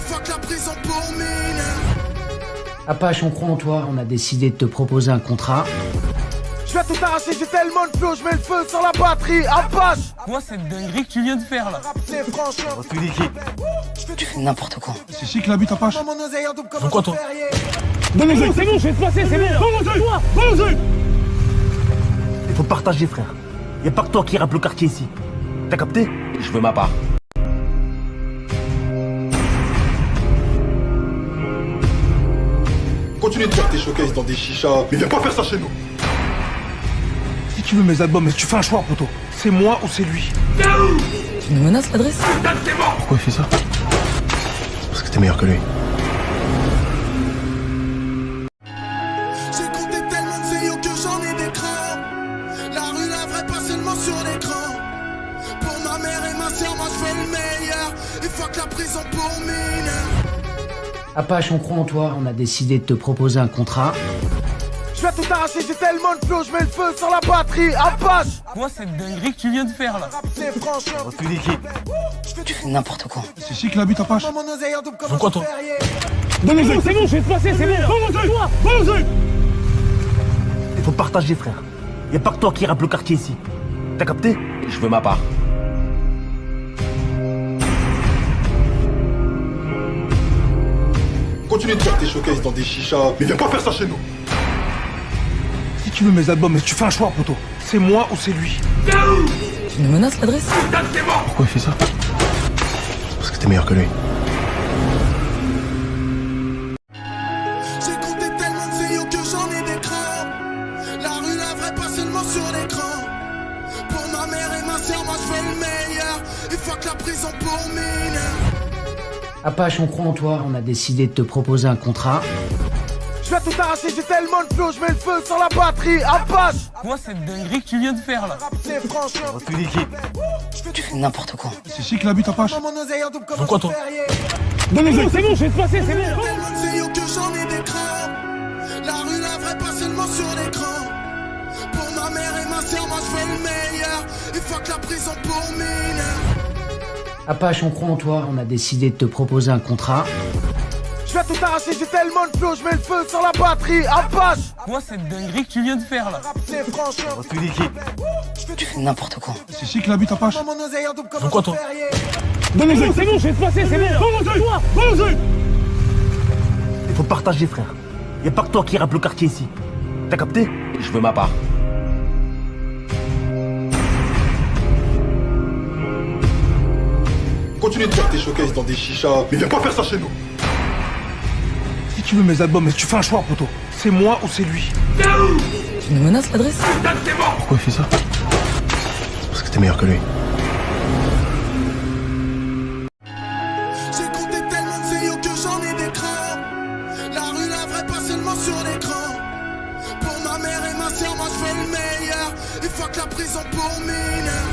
fuck la prison pour mineurs. Apache, on croit en toi, on a décidé de te proposer un contrat. Je vais tout arracher, j'ai tellement de flow, je mets le feu sur la batterie. Apache. Moi, cette dinguerie que tu viens de faire là. C'est franchement. Tu fais n'importe quoi. C'est chic la bite Apache. Mon oseille en double comme Donc quoi, toi? Donne les C'est bon, je vais te passer, c'est bon. Il faut partager, frère. Y'a pas que toi qui rappe le quartier ici. T'as capté? Je veux ma part. Continue de faire tes showcases dans des chichas, mais viens pas faire ça chez nous. Si tu veux mes albums, tu fais un choix, poto. C'est moi ou c'est lui. Tu me menaces, l'adresse? Pourquoi il fait ça? Parce que t'es meilleur que lui. J'ai compté tellement de CEO que j'en ai des crans. La rue, la vraie, pas seulement sur l'écran. Pour ma mère et ma soeur, moi je fais le meilleur. Et fuck la prison pour mineurs. Apache, on croit en toi, on a décidé de te proposer un contrat. Je vais tout arracher, j'ai tellement de flow, je mets le feu sur la batterie. Apache. Moi, cette dinguerie que tu viens de faire là. C'est franchement. Tu fais n'importe quoi. C'est chic la bite Apache. Mon oseille en double comme Donc quoi, toi? Donne les C'est bon, je vais te passer, c'est bon. Il faut partager, frère. Y'a pas que toi qui rappe le quartier ici. T'as capté? Je veux ma part. Continue de faire tes showcases dans des chichas, mais viens pas faire ça chez nous. Si tu veux mes albums, tu fais un choix, poto. C'est moi ou c'est lui. Tu me menaces, l'adresse? Pourquoi il fait ça? Parce que t'es meilleur que lui. J'ai compté tellement de CEO que j'en ai des crans. La rue, la vraie, pas seulement sur l'écran. Pour ma mère et ma soeur, moi je fais le meilleur. Et fuck la prison pour mineurs. Apache, on croit en toi, on a décidé de te proposer un contrat. Je vais tout arracher, j'ai tellement de flow, je mets le feu sur la batterie. Apache. Moi, cette dinguerie que tu viens de faire là. C'est franchement. Tu fais n'importe quoi. C'est chic la bite Apache. Mon oseille en double comme Donc quoi, toi? Donne les C'est bon, je vais te passer, c'est bon. Tellement de CEO que j'en ai des crans. La rue, la vraie, pas seulement sur l'écran. Pour ma mère et ma soeur, moi je fais le meilleur. Et fuck la prison pour mineurs. Apache, on croit en toi, on a décidé de te proposer un contrat. Je vais tout arracher, j'ai tellement de flow, je mets le feu sur la batterie. Apache. Moi, cette dinguerie que tu viens de faire là. C'est franchement. Tu fais n'importe quoi. C'est chic la bite Apache. Mon oseille en double comme Donc quoi, toi? Donne les C'est bon, je vais te passer, c'est bon. Il faut partager, frère. Y'a pas que toi qui rappe le quartier ici. T'as capté? Je veux ma part. Continue de faire tes showcases dans des chichas, mais viens pas faire ça chez nous. Si tu veux mes albums, tu fais un choix, poto. C'est moi ou c'est lui. Tu me menaces, l'adresse? Pourquoi il fait ça? Parce que t'es meilleur que lui. J'ai compté tellement de CEO que j'en ai des crans. La rue, la vraie, pas seulement sur l'écran. Pour ma mère et ma soeur, moi je fais le meilleur. Et fuck la prison pour mineurs.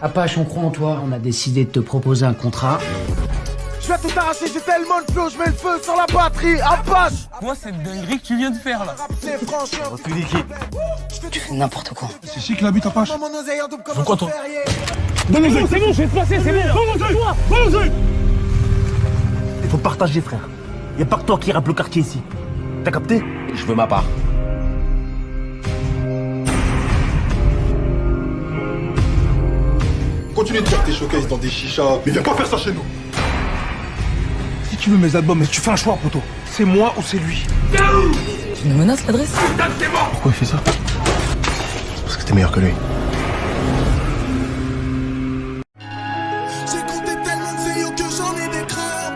Apache, on croit en toi, on a décidé de te proposer un contrat. Je vais tout arracher, j'ai tellement de flow, je mets le feu sur la batterie. Apache. Moi, cette dinguerie que tu viens de faire là. C'est franchement. Tu fais n'importe quoi. C'est chic la bite Apache. Mon oseille en double comme Donc quoi, toi? Donne les C'est bon, je vais te passer, c'est bon. Il faut partager, frère. Y'a pas que toi qui rappe le quartier ici. T'as capté? Je veux ma part. Continue de faire tes showcases dans des chichas, mais viens pas faire ça chez nous. Si tu veux mes albums, tu fais un choix, poto. C'est moi ou c'est lui. Tu me menaces, l'adresse? Pourquoi il fait ça? Parce que t'es meilleur que lui. J'ai compté tellement de CEO que j'en ai des crans.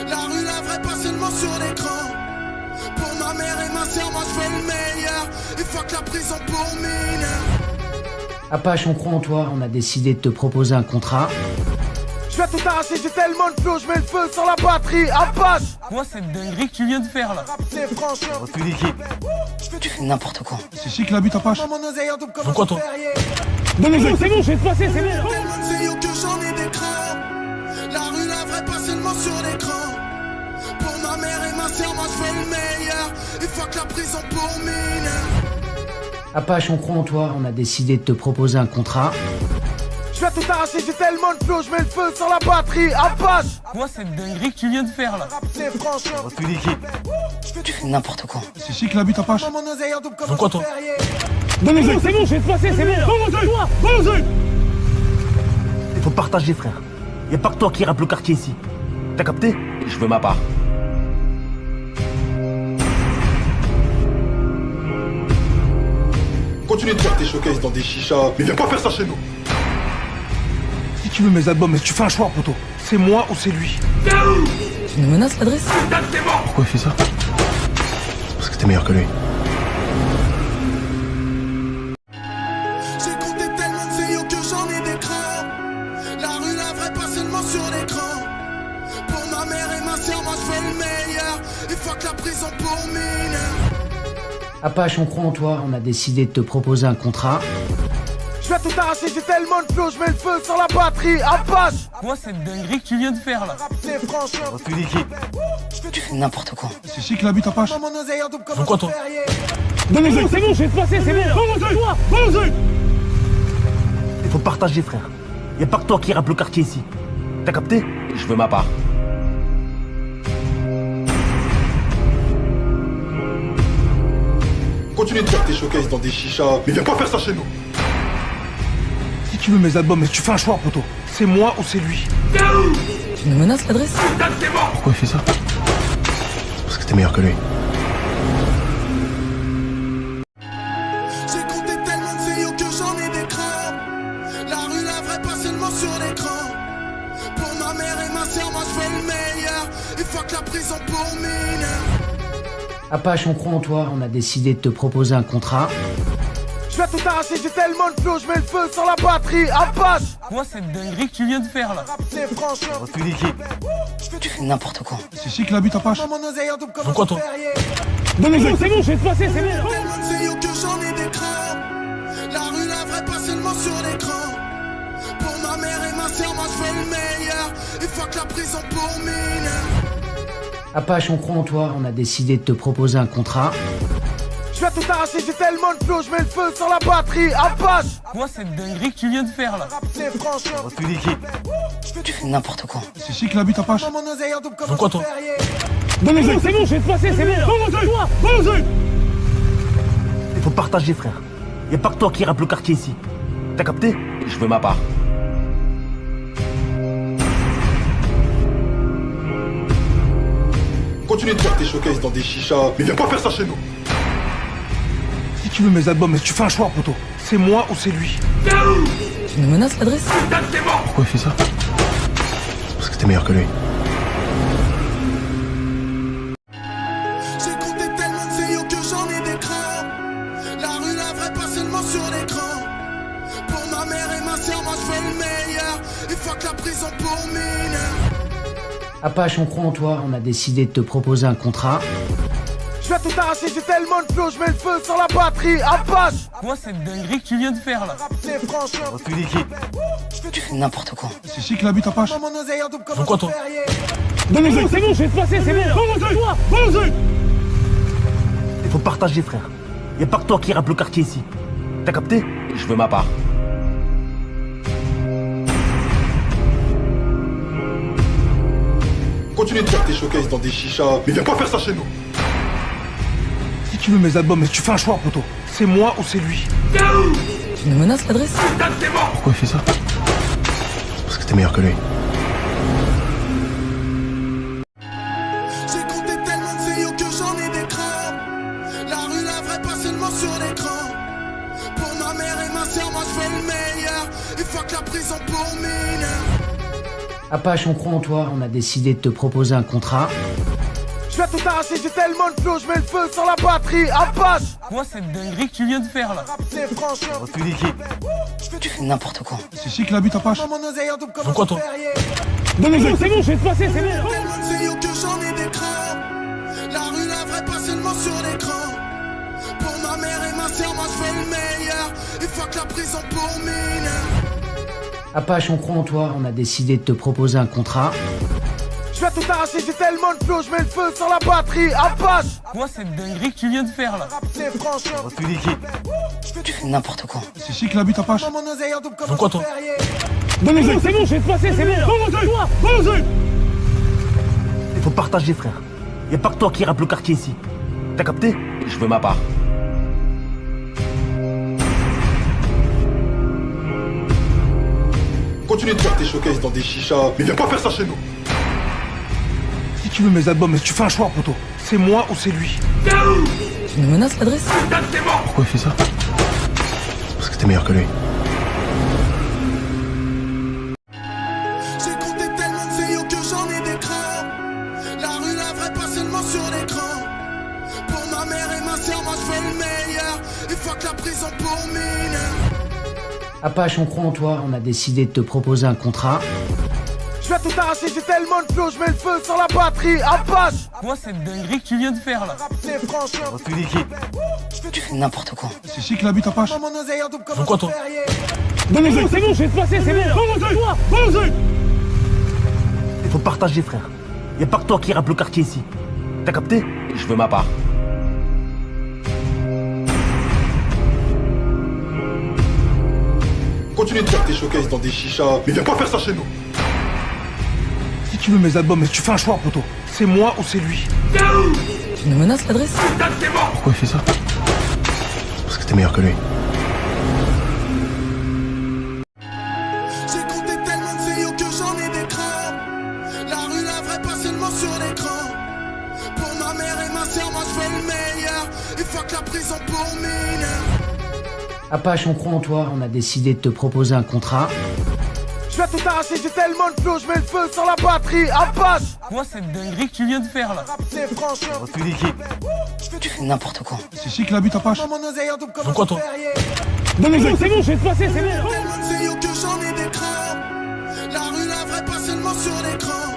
La rue, la vraie, pas seulement sur l'écran. Pour ma mère et ma soeur, moi je fais le meilleur. Et fuck la prison pour mineurs. Apache, on croit en toi, on a décidé de te proposer un contrat. Je vais tout arracher, j'ai tellement de flow, je mets le feu sur la batterie. Apache. Moi, cette dinguerie que tu viens de faire là. C'est franchement. Tu fais n'importe quoi. C'est chic la bite Apache. Mon oseille en double comme Donc quoi, toi? Donne les C'est bon, je vais te passer, c'est bon. Tellement de CEO que j'en ai des crans. La rue, la vraie, pas seulement sur l'écran. Pour ma mère et ma soeur, moi je fais le meilleur. Et fuck la prison pour mineurs. Apache, on croit en toi, on a décidé de te proposer un contrat. Je Je vais tout arracher, j'ai tellement de flow, je mets le feu sur la batterie. Apache. Moi, cette dinguerie que tu viens de faire là. C'est franchement. Tout liquide. Tu fais n'importe quoi. C'est ici qu'il habite, Apache. Mon oseille en double comme quoi, toi? Donne les yeux, c'est bon, je vais te passer, c'est bon. Toi, Il faut partager, frère. Y'a pas que toi qui rappe le quartier ici. T'as capté? Je veux ma part. Continue de faire tes showcases dans des chichas, mais viens pas faire ça chez nous. Si tu veux mes albums, mais tu fais un choix, poto. C'est moi ou c'est lui. Tu nous menaces l'adresse? Pourquoi il fait ça? C'est parce que t'es meilleur que lui. J'ai compté tellement de CEO que j'en ai des crans. La rue, la vraie, pas seulement sur l'écran. Pour ma mère et ma soeur, moi je veux le meilleur. Et fuck la prison pour mineurs. Apache, on croit en toi. On a décidé de te proposer un contrat. Je vais tout arracher, j'ai tellement de flow, je mets le feu sur la batterie. Apache. Moi, cette dinguerie que tu viens de faire là. C'est franchement. Tout liquide. Tu fais n'importe quoi. C'est ici qu'il habite, Apache. Mon oseille en double comme quoi, toi? Donne les yeux, c'est bon, je vais te passer, c'est bon. Toi, Il faut partager, frère. Y'a pas que toi qui rappe le quartier ici. T'as capté? Je veux ma part. Continue de faire tes showcases dans des chichas, mais viens pas faire ça chez nous. Si tu veux mes albums, mais tu fais un choix, poto. C'est moi ou c'est lui. Tu nous menaces l'adresse? Pourquoi il fait ça? C'est parce que t'es meilleur que lui. J'ai compté tellement de CEO que j'en ai des crans. La rue, la vraie, pas seulement sur l'écran. Pour ma mère et ma soeur, moi je veux le meilleur. Et fuck la prison pour mineurs. Apache, on croit en toi. On a décidé de te proposer un contrat. Je vais tout arracher, j'ai tellement de flow, je mets le feu sur la batterie. Apache. Moi, cette dinguerie que tu viens de faire là. C'est franchement. Tout liquide. Tu fais n'importe quoi. C'est ici qu'il habite, Apache. Mon oseille en double comme quoi, toi? Donne les yeux, c'est bon, je vais te passer, c'est bon. Tellement de CEO que j'en ai des crans. La rue, la vraie, pas seulement sur l'écran. Pour ma mère et ma soeur, moi je veux le meilleur. Et fuck la prison pour mineurs. Apache, on croit en toi. On a décidé de te proposer un contrat. Je vais tout arracher, j'ai tellement de flow, je mets le feu sur la batterie. Apache. Moi, cette dinguerie que tu viens de faire là. C'est franchement. Tout liquide. Tu fais n'importe quoi. C'est ici qu'il habite, Apache. Mon oseille en double comme quoi, toi? Donne les yeux, c'est bon, je vais te passer, c'est bon. Toi, Il faut partager, frère. Y'a pas que toi qui rappe le quartier ici. T'as capté? Je veux ma part. Continue de faire tes showcases dans des chichas, mais viens pas faire ça chez nous. Si tu veux mes albums, mais tu fais un choix, poto. C'est moi ou c'est lui. Tu nous menaces l'adresse? Pourquoi il fait ça? C'est parce que t'es meilleur que lui. J'ai compté tellement de CEO que j'en ai des crans. La rue, la vraie, pas seulement sur l'écran. Pour ma mère et ma soeur, moi je veux le meilleur. Et fuck la prison pour mineurs. Apache, on croit en toi. On a décidé de te proposer un contrat. Je vais tout arracher, j'ai tellement de flow, je mets le feu sur la batterie. Apache. Moi, cette dinguerie que tu viens de faire là. C'est franchement. Tout liquide. Tu fais n'importe quoi. C'est ici qu'il habite, Apache. Mon oseille en double comme quoi, toi? Donne les yeux, c'est bon, je vais te passer, c'est bon. Toi, Il faut partager, frère. Y'a pas que toi qui rappe le quartier ici. T'as capté? Je veux ma part. Continue de faire tes showcases dans des chichas, mais viens pas faire ça chez nous. Si tu veux mes albums, mais tu fais un choix, poto. C'est moi ou c'est lui. Tu nous menaces l'adresse? Pourquoi il fait ça? C'est parce que t'es meilleur que lui. J'ai compté tellement de CEO que j'en ai des crans. La rue, la vraie, pas seulement sur l'écran. Pour ma mère et ma soeur, moi je veux le meilleur. Et fuck la prison pour mineurs. Apache, on croit en toi. On a décidé de te proposer un contrat. Je vais tout arracher, j'ai tellement de flow, je mets le feu sur la batterie. Apache. Moi, cette dinguerie que tu viens de faire là. C'est franchement. Tout liquide. Tu fais n'importe quoi. C'est ici qu'il habite, Apache. Mon oseille en double comme quoi, toi? Donne les yeux, c'est bon, je vais te passer, c'est bon. Tellement de CEO que j'en ai des crans. La rue, la vraie, pas seulement sur l'écran. Pour ma mère et ma soeur, moi je veux le meilleur. Et fuck la prison pour mineurs. Apache, on croit en toi. On a décidé de te proposer un contrat. Je vais tout arracher, j'ai tellement de flow, je mets le feu sur la batterie. Apache. Moi, cette dinguerie que tu viens de faire là. C'est franchement. Tu dis qui? Tu fais n'importe quoi. C'est ici que l'habite Apache. Mon oseille en double comme Pourquoi toi? Donne-le, c'est bon, je vais te passer, c'est bon. Toi, Il faut partager, frère. Y'a pas que toi qui rappe le quartier ici. T'as capté? Je veux ma part. Continue de faire tes showcases dans des chichas, mais viens pas faire ça chez nous. Si tu veux mes albums, mais tu fais un choix, poto. C'est moi ou c'est lui. Tu me menaces l'adresse? Pourquoi il fait ça? C'est parce que t'es meilleur que lui. J'ai compté tellement de vidéos que j'en ai des crans. La rue, la vraie, pas seulement sur l'écran. Pour ma mère et ma soeur, moi je veux le meilleur. Et fuck la prison pour mineur. Apache, on croit en toi, on a décidé de te proposer un contrat. Je vais tout arracher, j'ai tellement de flow, je mets le feu sur la batterie. Apache. Moi, cette dinguerie que tu viens de faire là. C'est franchement. Tu dis qui? Tu fais n'importe quoi. C'est ici que l'habite Apache. Mon oseille en double comme Pourquoi toi? Donne-le, c'est bon, je vais te passer, c'est bon. Toi, Il faut partager, frère. Y'a pas que toi qui rappe le quartier ici. T'as capté? Je veux ma part. Continue de faire tes showcases dans des chichas, mais viens pas faire ça chez nous. Si tu veux mes albums, mais tu fais un choix, poto. C'est moi ou c'est lui. Tu me menaces l'adresse? Pourquoi il fait ça? C'est parce que t'es meilleur que lui. J'ai compté tellement de vidéos que j'en ai des crans. La rue, la vraie, pas seulement sur l'écran. Pour ma mère et ma soeur, moi je veux le meilleur. Et fuck la prison pour mineur. Apache, on croit en toi, on a décidé de te proposer un contrat. Je vais tout arracher, j'ai tellement de flow, je mets le feu sur la batterie. Apache. Moi, cette dinguerie que tu viens de faire là. C'est franchement. Tu dis qui? Tu fais n'importe quoi. C'est ici que l'habite Apache. Mon oseille en double comme Pourquoi toi? Donne-le, c'est bon, je vais te passer, c'est bon. Tellement de vidéos que j'en ai des crans. La rue, la vraie, pas seulement sur l'écran.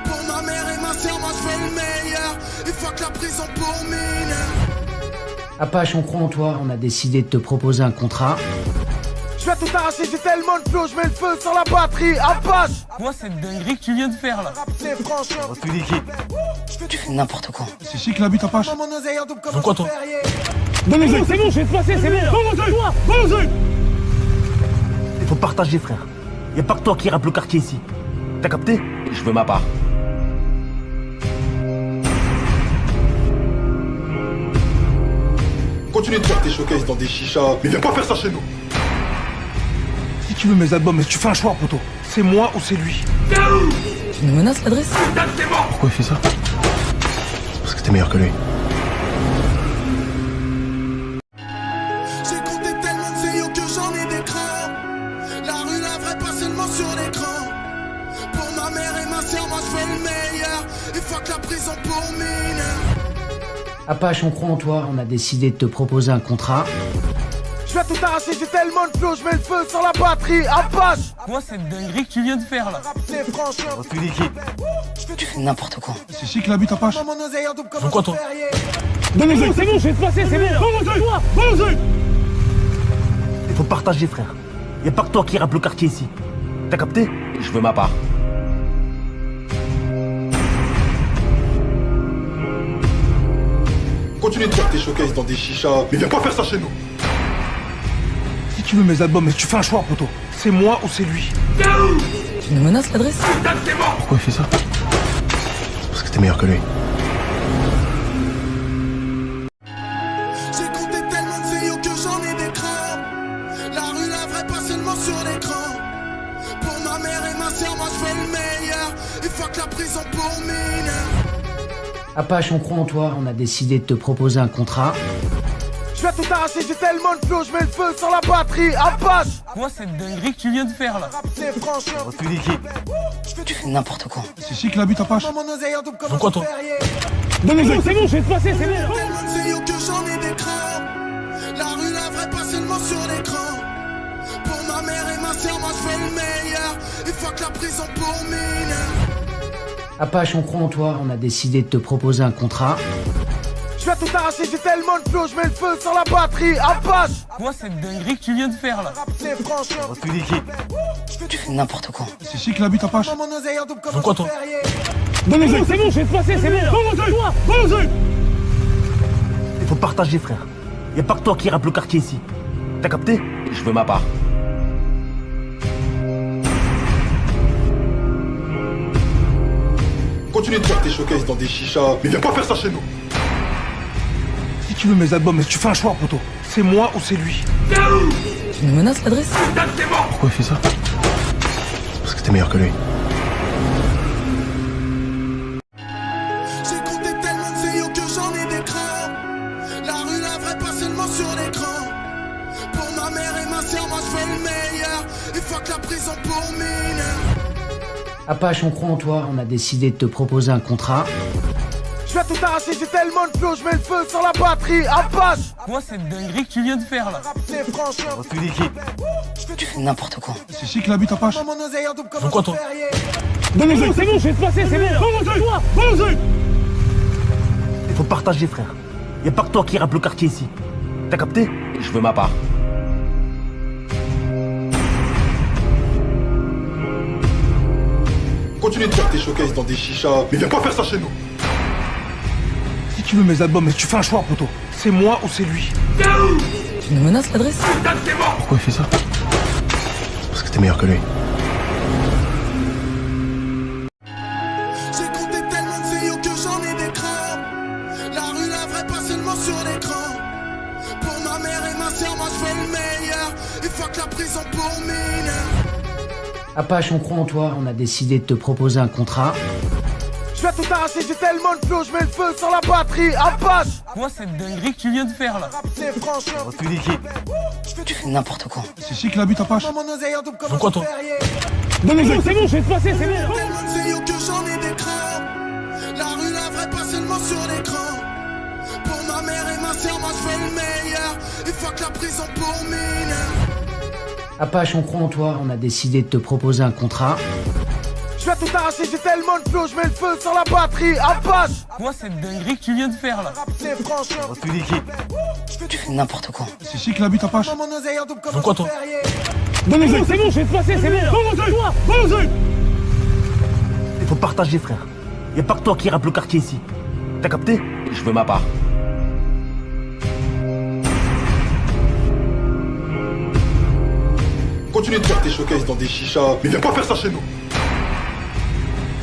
Pour ma mère et ma soeur, moi je veux le meilleur. Et fuck la prison pour mineur. Apache, on croit en toi, on a décidé de te proposer un contrat. Je vais tout arracher, j'ai tellement de flow, je mets le feu sur la batterie. Apache. Moi, cette dinguerie que tu viens de faire là. C'est franchement. Tu dis qui? Tu fais n'importe quoi. C'est ici que l'habite Apache. Mon oseille en double comme Pourquoi toi? Donne-le, c'est bon, je vais te passer, c'est bon. Toi, Il faut partager, frère. Y'a pas que toi qui rappe le quartier ici. T'as capté? Je veux ma part. Continue de faire tes showcases dans des chichas, mais viens pas faire ça chez nous. Si tu veux mes albums, mais tu fais un choix, poto. C'est moi ou c'est lui. Tu me menaces l'adresse? Pourquoi il fait ça? C'est parce que t'es meilleur que lui. J'ai compté tellement de vidéos que j'en ai des crans. La rue, la vraie, pas seulement sur l'écran. Pour ma mère et ma soeur, moi je veux le meilleur. Et fuck la prison pour mineur. Apache, on croit en toi, on a décidé de te proposer un contrat. Je vais tout arracher, j'ai tellement de flow, je mets le feu sur la batterie. Apache. Moi, cette dinguerie que tu viens de faire là. C'est franchement. Tu dis qui? Tu fais n'importe quoi. C'est ici que l'habite Apache. Mon oseille en double comme Pourquoi toi? Donne-le, c'est bon, je vais te passer, c'est bon. Toi, Il faut partager, frère. Y'a pas que toi qui rappe le quartier ici. T'as capté? Je veux ma part. Continue de faire tes showcases dans des chichas, mais viens pas faire ça chez nous. Si tu veux mes albums, mais tu fais un choix, poto. C'est moi ou c'est lui. Tu me menaces l'adresse? Pourquoi il fait ça? C'est parce que t'es meilleur que lui. J'ai compté tellement de vidéos que j'en ai des crans. La rue, la vraie, pas seulement sur l'écran. Pour ma mère et ma soeur, moi je veux le meilleur. Et fuck la prison pour mineur. Apache, on croit en toi, on a décidé de te proposer un contrat. Je vais tout arracher, j'ai tellement de flow, je mets le feu sur la batterie. Apache. Moi, cette dinguerie que tu viens de faire là. C'est franchement. Tu dis qui? Tu fais n'importe quoi. C'est ici que l'habite Apache. Mon oseille en double comme Pourquoi toi? Donne-le, c'est bon, je vais te passer, c'est bon. Tellement de vidéos que j'en ai des crans. La rue, la vraie, pas seulement sur l'écran. Pour ma mère et ma soeur, moi je veux le meilleur. Et fuck la prison pour mineur. Apache, on croit en toi, on a décidé de te proposer un contrat. Je vais tout arracher, j'ai tellement de flow, je mets le feu sur la batterie. Apache. Quoi cette dinguerie que tu viens de faire là? C'est franchement. Tu fais n'importe quoi. C'est ici qu'il habite, Apache. Mon oseille en double comme quoi, toi? Donne-le, c'est bon, je vais te passer, c'est bon. Donne-le, donne-le. Il faut partager, frère. Y'a pas que toi qui rappe le quartier ici. T'as capté? Je veux ma part. Continue de faire tes showcases dans des chichas, mais viens pas faire ça chez nous. Si tu veux mes albums, mais tu fais un choix, poto. C'est moi ou c'est lui. Tu me menaces l'adresse? Pourquoi il fait ça? C'est parce que t'es meilleur que lui. J'ai compté tellement de CEO que j'en ai des crans. La rue, la vraie, pas seulement sur l'écran. Pour ma mère et ma soeur, moi je veux le meilleur. Et fuck la prison pour mineurs. Apache, on croit en toi. On a décidé de te proposer un contrat. Je vais tout arracher, j'ai tellement de flow, je mets le feu sur la batterie. Apache. Quoi cette dinguerie que tu viens de faire là? C'est franchement. Tu fais n'importe quoi. C'est ici qu'il habite, Apache. Mon oseille en double comme quoi, toi? Donne-le, c'est bon, je vais te passer, c'est bon. Donne-le. Il faut partager, frère. Y'a pas que toi qui rappe le quartier ici. T'as capté? Je veux ma part. Continue de faire tes showcases dans des chichas, mais viens pas faire ça chez nous. Si tu veux mes albums, mais tu fais un choix, poto. C'est moi ou c'est lui. Tu me menaces l'adresse? Pourquoi il fait ça? C'est parce que t'es meilleur que lui. J'ai compté tellement de CEO que j'en ai des crans. La rue, la vraie, pas seulement sur l'écran. Pour ma mère et ma soeur, moi je veux le meilleur. Et fuck la prison pour mineurs. Apache, on croit en toi. On a décidé de te proposer un contrat. Je vais tout arracher, j'ai tellement de flow, je mets le feu sur la batterie. Apache. Quoi cette dinguerie que tu viens de faire là? C'est franchement. Tu fais n'importe quoi. C'est ici qu'il habite, Apache. Mon oseille en double comme quoi, toi? Donne-le, c'est bon, je vais te passer, c'est bon. Tellement de CEO que j'en ai des crans. La rue, la vraie, pas seulement sur l'écran. Pour ma mère et ma soeur, moi je veux le meilleur. Et fuck la prison pour mineurs. Apache, on croit en toi. On a décidé de te proposer un contrat. Je vais tout arracher, j'ai tellement de flow, je mets le feu sur la batterie. Apache. Quoi cette dinguerie que tu viens de faire là? C'est franchement. Tu fais n'importe quoi. C'est ici qu'il habite, Apache. Mon oseille en double comme quoi, toi? Donne-le, c'est bon, je vais te passer, c'est bon. Donne-le. Il faut partager, frère. Y'a pas que toi qui rappe le quartier ici. T'as capté? Je veux ma part. Continue de faire tes showcases dans des chichas, mais viens pas faire ça chez nous.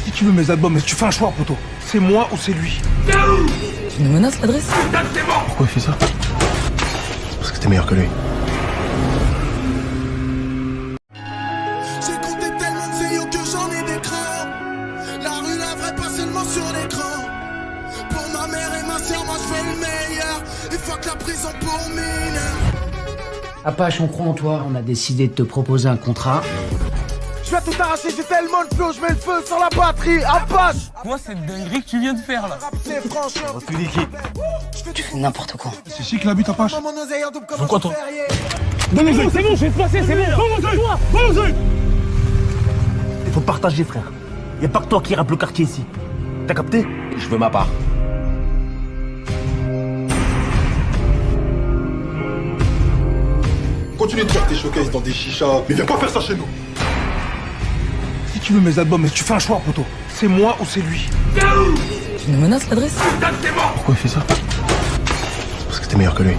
Si tu veux mes albums, mais tu fais un choix, poto. C'est moi ou c'est lui. Tu me menaces l'adresse? Pourquoi il fait ça? C'est parce que t'es meilleur que lui. J'ai compté tellement de CEO que j'en ai des crans. La rue, la vraie, pas seulement sur l'écran. Pour ma mère et ma soeur, moi je veux le meilleur. Et fuck la prison pour mineurs. Apache, on croit en toi. On a décidé de te proposer un contrat. Je vais tout arracher, j'ai tellement de flow, je mets le feu sur la batterie. Apache. Quoi cette dinguerie que tu viens de faire là? C'est franchement. Tu fais n'importe quoi. C'est ici qu'il habite, Apache. Mon oseille en double comme quoi, toi? Donne-le, c'est bon, je vais te passer, c'est bon. Donne-le. Il faut partager, frère. Y'a pas que toi qui rappe le quartier ici. T'as capté? Je veux ma part. Continue de faire tes showcases dans des chichas, mais viens pas faire ça chez nous. Si tu veux mes albums, mais tu fais un choix, poto. C'est moi ou c'est lui. Tu me menaces l'adresse? Pourquoi il fait ça? C'est parce que t'es meilleur que lui.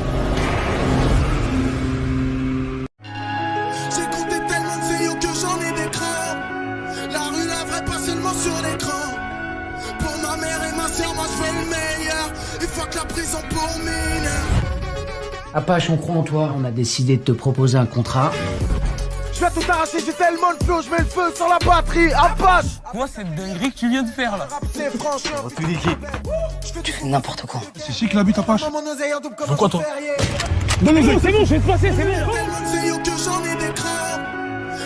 J'ai compté tellement de CEO que j'en ai des crans. La rue, la vraie, pas seulement sur l'écran. Pour ma mère et ma soeur, moi je veux le meilleur. Et fuck la prison pour mineurs. Apache, on croit en toi. On a décidé de te proposer un contrat. Je vais tout arracher, j'ai tellement de flow, je mets le feu sur la batterie. Apache. Quoi cette dinguerie que tu viens de faire là? C'est franchement. Tu fais n'importe quoi. C'est ici qu'il habite, Apache. Mon oseille en double comme quoi, toi? Donne-le, c'est bon, je vais te passer, c'est bon. Tellement de CEO que j'en ai des crans.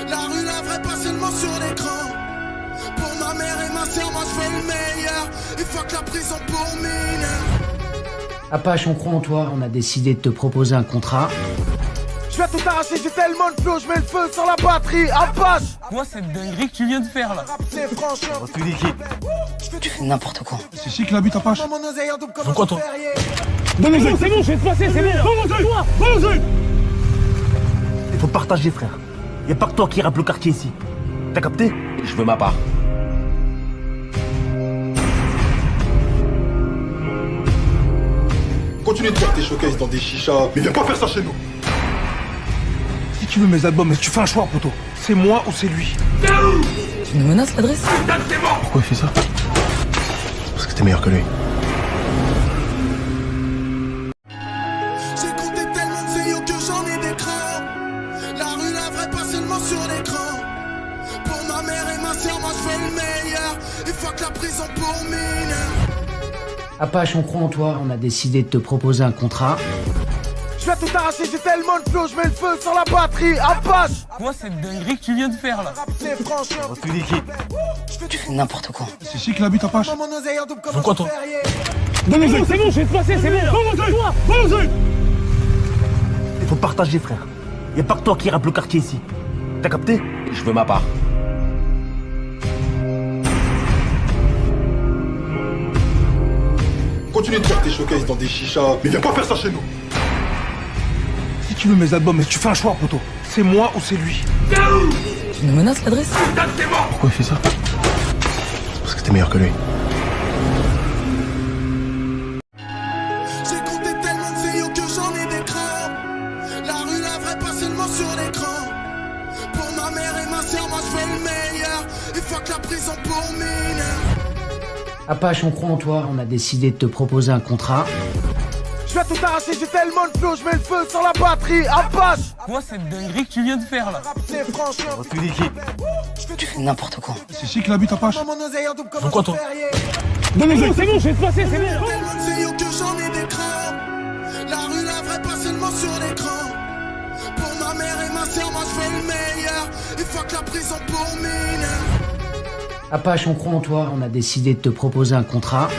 La rue, la vraie, pas seulement sur l'écran. Pour ma mère et ma soeur, moi je veux le meilleur. Et fuck la prison pour mineurs. Apache, on croit en toi. On a décidé de te proposer un contrat. Je Je vais tout arracher, j'ai tellement de flow, je mets le feu sur la batterie. Apache. Moi, cette dinguerie que tu viens de faire là. C'est franchement. Tu dis qui? Tu fais n'importe quoi. C'est ici qu'il habite, Apache. Mon oseille en double comme Pourquoi toi? Donne-le, c'est bon, je vais te passer, c'est bon. Toi, vas-y. Il faut partager, frère. Y'a pas que toi qui rappe le quartier ici. T'as capté? Je veux ma part. Continue de faire tes showcases dans des chichas, mais viens pas faire ça chez nous. Si tu veux mes albums, mais tu fais un choix, poto. C'est moi ou c'est lui. Tu me menaces l'adresse? Pourquoi il fait ça? Parce que t'es meilleur que lui. J'ai compté tellement de CEO que j'en ai des crans. La rue, la vraie, pas seulement sur l'écran. Pour ma mère et ma soeur, moi je veux le meilleur. Et fuck la prison pour mineur. Apache, on croit en toi, on a décidé de te proposer un contrat. Je vais tout arracher, j'ai tellement de flow, je mets le feu sur la batterie. Apache. Moi, cette dinguerie que tu viens de faire là. C'est franchement. Tu dis qui? Tu fais n'importe quoi. C'est ici qu'il habite, Apache. Mon oseille en double comme Pourquoi toi? Donne-le, c'est bon, je vais te passer, c'est bon. Toi, vas-y. Il faut partager, frère. Y'a pas que toi qui rappe le quartier ici. T'as capté? Je veux ma part. Continue de faire tes showcases dans des chichas, mais viens pas faire ça chez nous. Si tu veux mes albums, mais tu fais un choix, poto. C'est moi ou c'est lui. Tu me menaces l'adresse? Pourquoi il fait ça? Parce que t'es meilleur que lui. J'ai compté tellement de CEO que j'en ai des crans. La rue, la vraie, pas seulement sur l'écran. Pour ma mère et ma soeur, moi je veux le meilleur. Et fuck la prison pour mineur. Apache, on croit en toi, on a décidé de te proposer un contrat. Je vais tout arracher, j'ai tellement de flow, je mets le feu sur la batterie. Apache. Moi, cette dinguerie que tu viens de faire là. C'est franchement. Tu dis qui? Tu fais n'importe quoi. C'est ici qu'il habite, Apache. Mon oseille en double comme Pourquoi toi? Donne-le, c'est bon, je vais te passer, c'est bon. Tellement de CEO que j'en ai des crans. La rue, la vraie, pas seulement sur l'écran. Pour ma mère et ma soeur, moi je veux le meilleur. Et fuck la prison pour mineur. Apache, on croit en toi, on a décidé de te proposer un contrat.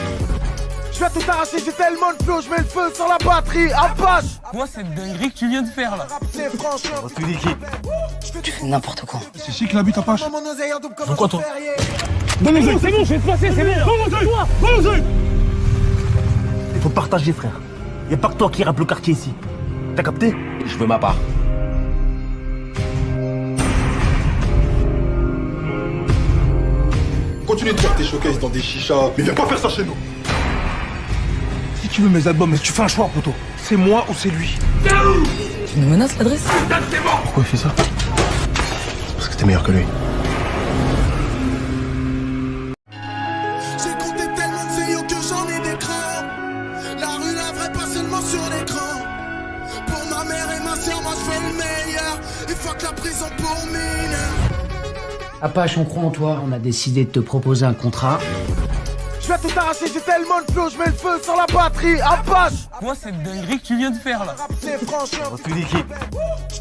Je vais tout arracher, j'ai tellement de flow, je mets le feu sur la batterie. Apache. Moi, cette dinguerie que tu viens de faire là. C'est franchement. Tu dis qui? Tu fais n'importe quoi. C'est ici qu'il habite, Apache. Mon oseille en double comme Pourquoi toi? Donne-le, c'est bon, je vais te passer, c'est bon. Toi, vas-y. Il faut partager, frère. Y'a pas que toi qui rappe le quartier ici. T'as capté? Je veux ma part. Continue de faire tes showcases dans des chichas, mais viens pas faire ça chez nous. Si tu veux mes albums, mais tu fais un choix, poto. C'est moi ou c'est lui. Tu me menaces l'adresse? Pourquoi il fait ça? Parce que t'es meilleur que lui. J'ai compté tellement de CEO que j'en ai des crans. La rue, la vraie, pas seulement sur l'écran. Pour ma mère et ma soeur, moi je veux le meilleur. Et fuck la prison pour mineur. Apache, on croit en toi, on a décidé de te proposer un contrat. Je vais tout arracher, j'ai tellement de flow, je mets le feu sur la batterie. Apache. Moi, cette dinguerie que tu viens de faire là. C'est franchement. Tu dis qui?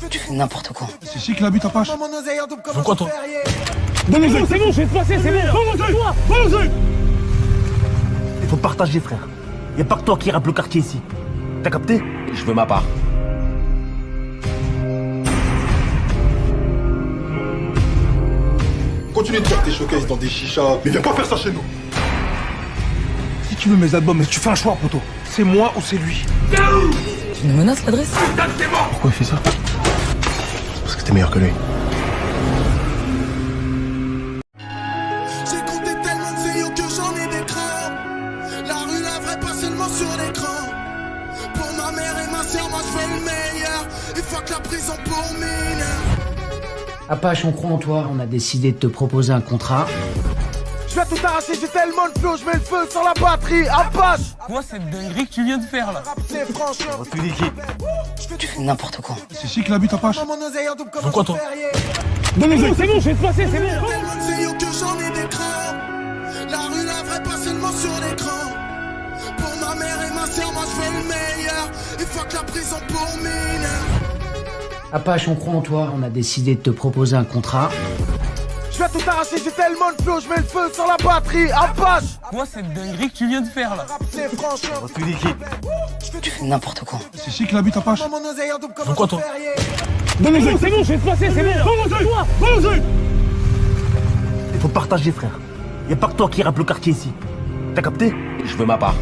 Tu fais n'importe quoi. C'est ici qu'il habite, Apache. Mon oseille en double comme Pourquoi toi? Donne-le, c'est bon, je vais te passer, c'est bon. Toi, vas-y. Il faut partager, frère. Y'a pas que toi qui rappe le quartier ici. T'as capté? Je veux ma part. Continue de faire tes showcases dans des chichas, mais viens pas faire ça chez nous. Si tu veux mes albums, mais tu fais un choix, poto. C'est moi ou c'est lui. Tu me menaces l'adresse? Pourquoi il fait ça? Parce que t'es meilleur que lui. J'ai compté tellement de CEO que j'en ai des crans. La rue, la vraie, pas seulement sur l'écran. Pour ma mère et ma soeur, moi je veux le meilleur. Et fuck la prison pour mineur. Apache, on croit en toi, on a décidé de te proposer un contrat. Je vais tout arracher, j'ai tellement de flow, je mets le feu sur la batterie. Apache. Moi, cette dinguerie que tu viens de faire là. C'est franchement. Tu dis qui? Tu fais n'importe quoi. C'est ici qu'il habite, Apache. Mon oseille en double comme Pourquoi toi? Donne-le, c'est bon, je vais te passer, c'est bon. Tellement de CEO que j'en ai des crans. La rue, la vraie, pas seulement sur l'écran. Pour ma mère et ma soeur, moi je veux le meilleur. Et fuck la prison pour mineur. Apache, on croit en toi, on a décidé de te proposer un contrat. Je vais tout arracher, j'ai tellement de flow, je mets le feu sur la batterie. Apache. Moi, cette dinguerie que tu viens de faire là. C'est franchement. Tu fais n'importe quoi. C'est chic la bite Apache. Mon oseille en double comme quoi, un toi ferrier. Donne-moi c'est bon, je vais te passer, c'est bon. Donne-moi toi. Il faut partager, frère. Y a pas que toi qui rappe le quartier ici. T'as capté? Je veux ma part.